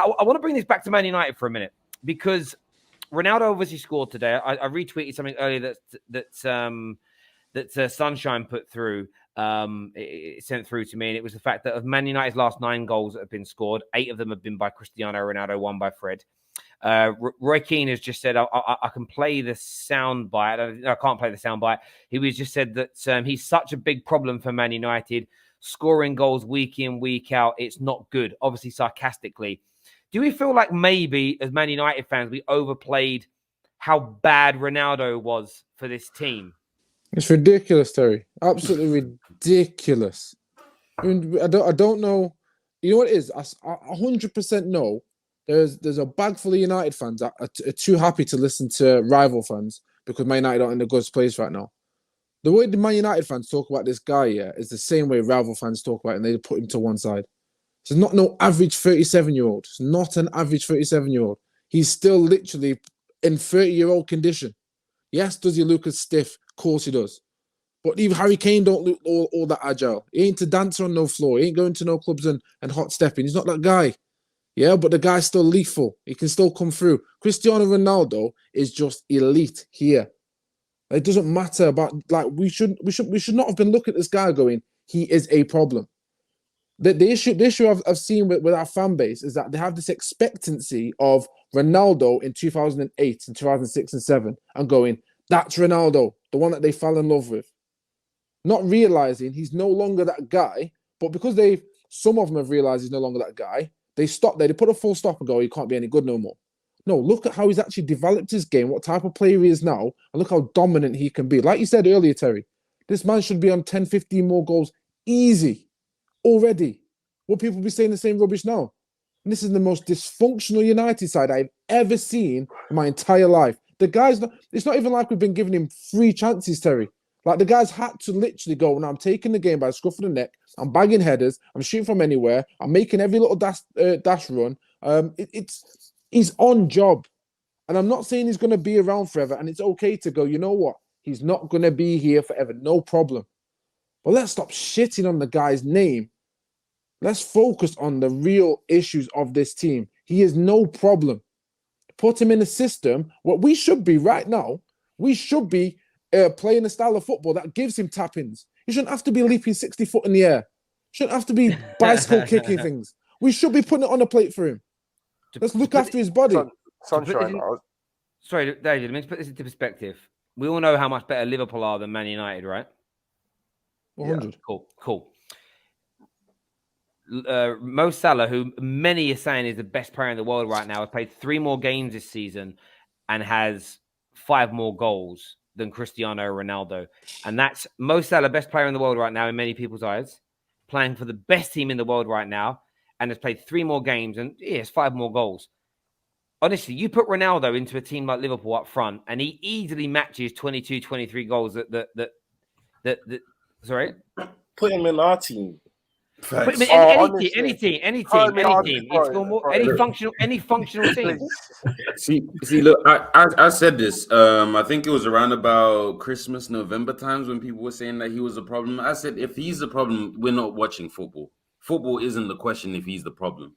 I want to bring this back to Man United for a minute because Ronaldo obviously scored today. I retweeted something earlier that Sunshine put through. It sent through to me, and it was the fact that of Man United's last 9 goals that have been scored, 8 of them have been by Cristiano Ronaldo, 1 by Fred. Roy Keane has just said, I can play the sound bite. I can't play the sound bite. He was just said that he's such a big problem for Man United, scoring goals week in, week out. It's not good, obviously sarcastically. Do we feel like maybe as Man United fans, we overplayed how bad Ronaldo was for this team? It's ridiculous, Terry. Absolutely ridiculous. I mean, I don't know. You know what it is? I 100% know there's a bag full of United fans that are too happy to listen to rival fans because Man United aren't in a good place right now. The way the Man United fans talk about this guy here is the same way rival fans talk about it, and they put him to one side. So not no average 37-year-old. It's not an average 37-year-old. He's still literally in 30-year-old condition. Yes, does he look as stiff? Of course he does. But even Harry Kane don't look all that agile. He ain't a dancer on no floor. He ain't going to no clubs and hot stepping. He's not that guy. Yeah, but the guy's still lethal. He can still come through. Cristiano Ronaldo is just elite here. It doesn't matter about we should not have been looking at this guy going, he is a problem. The issue I've seen with our fan base is that they have this expectancy of Ronaldo in 2008 and 2006 and 2007 and going, that's Ronaldo, the one that they fell in love with. Not realizing he's no longer that guy, but because some of them have realized he's no longer that guy, they stop there, they put a full stop and go, he can't be any good no more. No, look at how he's actually developed his game, what type of player he is now, and look how dominant he can be. Like you said earlier, Terry, this man should be on 10, 15 more goals easy already. Will people be saying the same rubbish now? And this is the most dysfunctional United side I've ever seen in my entire life. The guy's it's not even like we've been giving him 3 chances, Terry. Like the guy's had to literally go, now I'm taking the game by the scruff of the neck, I'm bagging headers, I'm shooting from anywhere, I'm making every little dash run. He's on job. And I'm not saying he's going to be around forever, and it's okay to go, you know what? He's not going to be here forever, no problem. But let's stop shitting on the guy's name. Let's focus on the real issues of this team. He is no problem. Put him in a system, what we should be right now, we should be playing a style of football that gives him tap-ins. He shouldn't have to be leaping 60 foot in the air. Shouldn't have to be bicycle kicking things. We should be putting it on a plate for him. Let's look after his body. Sunshine. Sorry, David, let me put this into perspective. We all know how much better Liverpool are than Man United, right? 100. Yeah. Cool. Mo Salah, who many are saying is the best player in the world right now, has played 3 more games this season and has 5 more goals than Cristiano Ronaldo. And that's Mo Salah, best player in the world right now in many people's eyes, playing for the best team in the world right now and has played 3 more games and has 5 more goals. Honestly, you put Ronaldo into a team like Liverpool up front and he easily matches 22, 23 goals sorry? Put him in our team. Put him in any team. It's any functional team. See, look, I said this. I think it was around about Christmas, November times when people were saying that he was a problem. I said, if he's the problem, we're not watching football. Football isn't the question if he's the problem.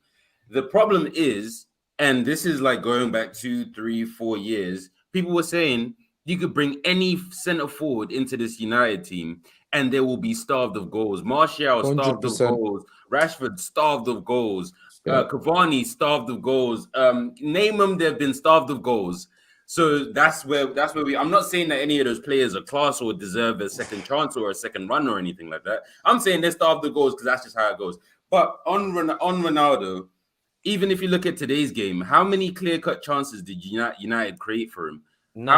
The problem is, and this is like going back 2, 3, 4 years, people were saying you could bring any center forward into this United team and they will be starved of goals. Martial starved 100%. Of goals. Rashford starved of goals. Cavani starved of goals. Name them, they've been starved of goals. So that's where we. I'm not saying that any of those players are class or deserve a second chance or a second run or anything like that. I'm saying they're starved of goals because that's just how it goes. But on Ronaldo, even if you look at today's game, how many clear-cut chances did United create for him? No.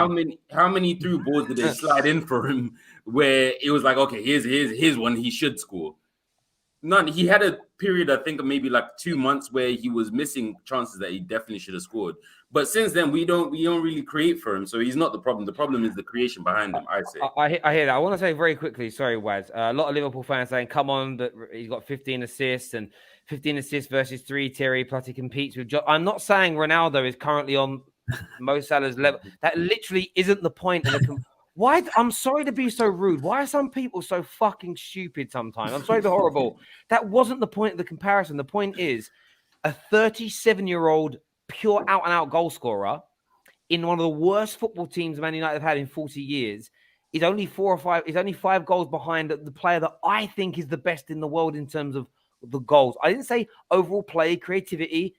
How many through balls did they slide in for him where it was like, okay, here's one he should score? None. He had a period, I think, of maybe like 2 months where he was missing chances that he definitely should have scored. But since then, we don't really create for him, so he's not the problem. The problem is the creation behind him, I say. I hear that. I want to say very quickly, sorry, Waz. A lot of Liverpool fans saying, come on, that he's got 15 assists and 15 assists versus 3, Terry, plus he competes with I'm not saying Ronaldo is currently on Mo Salah's level. That literally isn't the point. Why? I'm sorry to be so rude. Why are some people so fucking stupid sometimes? I'm sorry to be horrible. That wasn't the point of the comparison. The point is, a 37-year-old pure out-and-out goal scorer in one of the worst football teams Man United have had in 40 years is only 5 goals behind the player that I think is the best in the world in terms of the goals. I didn't say overall play, creativity.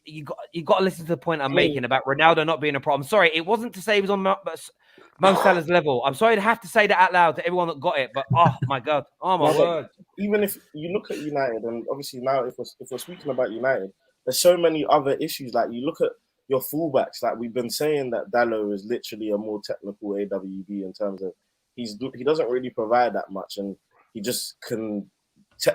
You got to listen to the point I'm making about Ronaldo not being a problem. Sorry, it wasn't to say he was on Mo Salah's level. I'm sorry to have to say that out loud to everyone that got it, but oh my God, oh my word. Even if you look at United, and obviously now if we're speaking about United, there's so many other issues. Like you look at your fullbacks, like we've been saying that Dallo is literally a more technical AWB in terms of he doesn't really provide that much, and he just can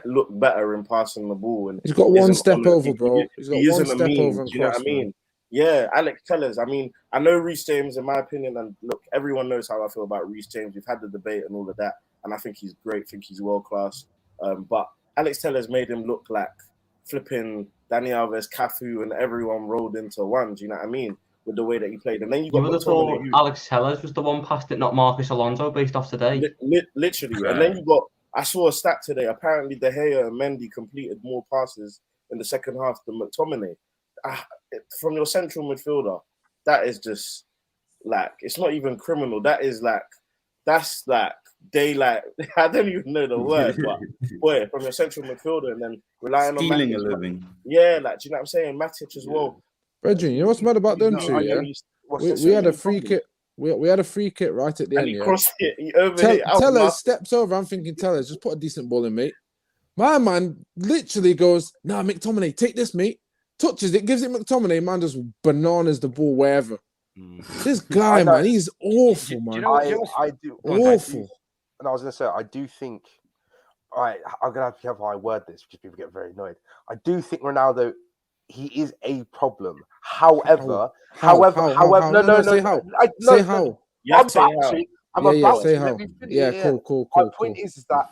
look better in passing the ball. And he's got one step over, bro. He's got one step over. Do you know what I mean? Yeah, Alex Tellers. I mean, I know Reece James, in my opinion, and look, everyone knows how I feel about Reece James. We've had the debate and all of that, and I think he's great. I think he's world class. But Alex Tellers made him look like flipping Dani Alves, Cafu, and everyone rolled into one. Do you know what I mean? With the way that he played, and then you got Alex Tellers was the one past it, not Marcus Alonso, based off today. Literally, and then you got. I saw a stat today. Apparently, De Gea and Mendy completed more passes in the second half than McTominay. From your central midfielder, that is just like, it's not even criminal. That's like daylight. I don't even know the word, but boy, from your central midfielder and then relying on stealing a living. Yeah, like, do you know what I'm saying? Matic as well. Brethren, you know what's mad about them two? Yeah, we had a free kick. We had a free kick right at the end. He crossed it. He overhit. Tellers steps over. I'm thinking, Tellers, just put a decent ball in, mate. My man literally goes, "Nah, McTominay, take this, mate." Touches it, gives it McTominay. Man just bananas the ball wherever. This guy, man, he's awful, man. I do awful. And I was going to say, I do think. All right, I'm going to have to be careful how I word this because people get very annoyed. I do think Ronaldo, he is a problem. However, no. Say how. Say how. I'm about say to. how. Let me finish. Yeah, cool. My point is that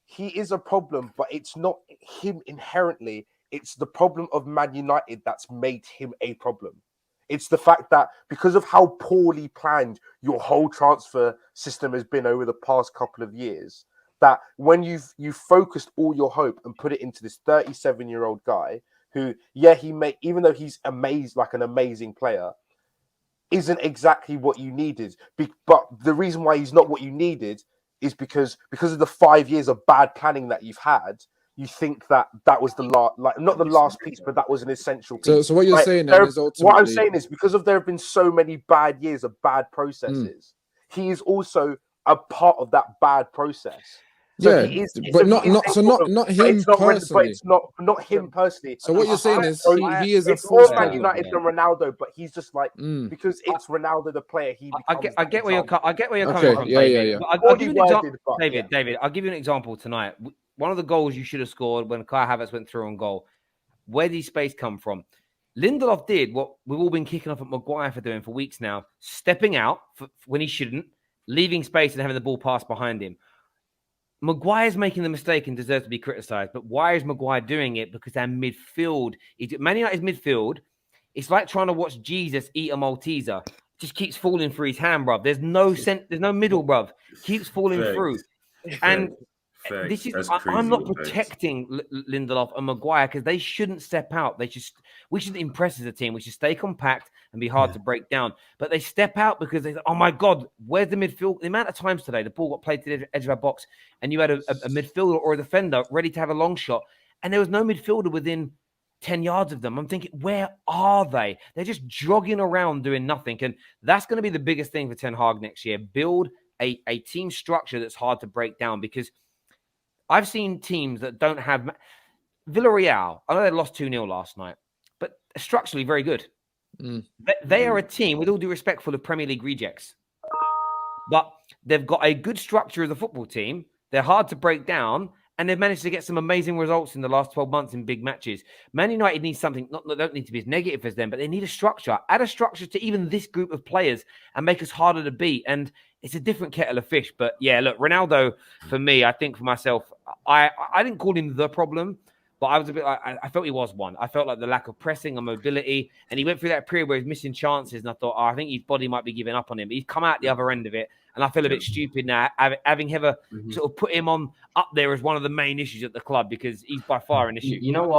he is a problem, but it's not him inherently. It's the problem of Man United that's made him a problem. It's the fact that because of how poorly planned your whole transfer system has been over the past couple of years, that when you've focused all your hope and put it into this 37-year-old guy who, he may, even though he's an amazing player, isn't exactly what you needed. But the reason why he's not what you needed is because of the 5 years of bad planning that you've had. You think that was the last, not the last piece, but that was an essential piece. So what you're saying then is ultimately... What I'm saying is because there have been so many bad years of bad processes, he is also a part of that bad process. So not him personally. But it's not him personally. So what you're saying is he is a false Man United than Ronaldo, but he's just like because it's Ronaldo the player. I get where you're coming from. Yeah. I'll give you an example, David. I'll give you an example tonight. One of the goals you should have scored when Kai Havertz went through on goal. Where did space come from? Lindelof did what we've all been kicking off at Maguire for doing for weeks now, stepping out when he shouldn't, leaving space and having the ball pass behind him. Maguire's making the mistake and deserves to be criticised, but why is Maguire doing it? Because our midfield, Man United's midfield, it's like trying to watch Jesus eat a Malteser. Just keeps falling through his hand, bruv. There's no middle, bruv. Keeps falling through. And this is I'm not protecting Lindelof and Maguire because they shouldn't step out. We should impress as a team. We should stay compact and be hard to break down. But they step out because they say, "Oh my God, where's the midfield?" The amount of times today the ball got played to the edge of our box, and you had a midfielder or a defender ready to have a long shot, and there was no midfielder within 10 yards of them. I'm thinking, where are they? They're just jogging around doing nothing, and that's going to be the biggest thing for Ten Hag next year. Build a team structure that's hard to break down because I've seen teams that don't have Villarreal. I know they lost 2-0 last night, but structurally very good. They are a team, with all due respect, full of Premier League rejects. But they've got a good structure as a football team. They're hard to break down, and they've managed to get some amazing results in the last 12 months in big matches. Man United needs something, they don't need to be as negative as them, but they need a structure. Add a structure to even this group of players and make us harder to beat. And it's a different kettle of fish. But yeah, look, Ronaldo, for me, I think for myself, I didn't call him the problem, but I was a bit like, I felt he was one. I felt like the lack of pressing and mobility. And he went through that period where he's missing chances. And I thought, I think his body might be giving up on him. But he's come out the other end of it. And I feel a bit stupid now, having ever sort of put him on up there as one of the main issues at the club because he's by far an issue. You know what?